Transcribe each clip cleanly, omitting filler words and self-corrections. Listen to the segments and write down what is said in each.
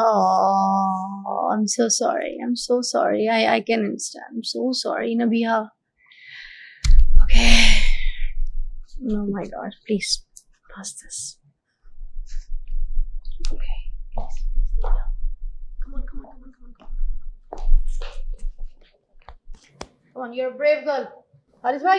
Oh, I'm so sorry. I'm so sorry. I can understand. I'm so sorry, Nabiyah. Okay. Oh my God. Please pass this. Okay. Please, Nabiyah. Come on. Come on, you're a brave girl. Haris bhai.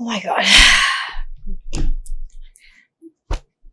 Oh my God.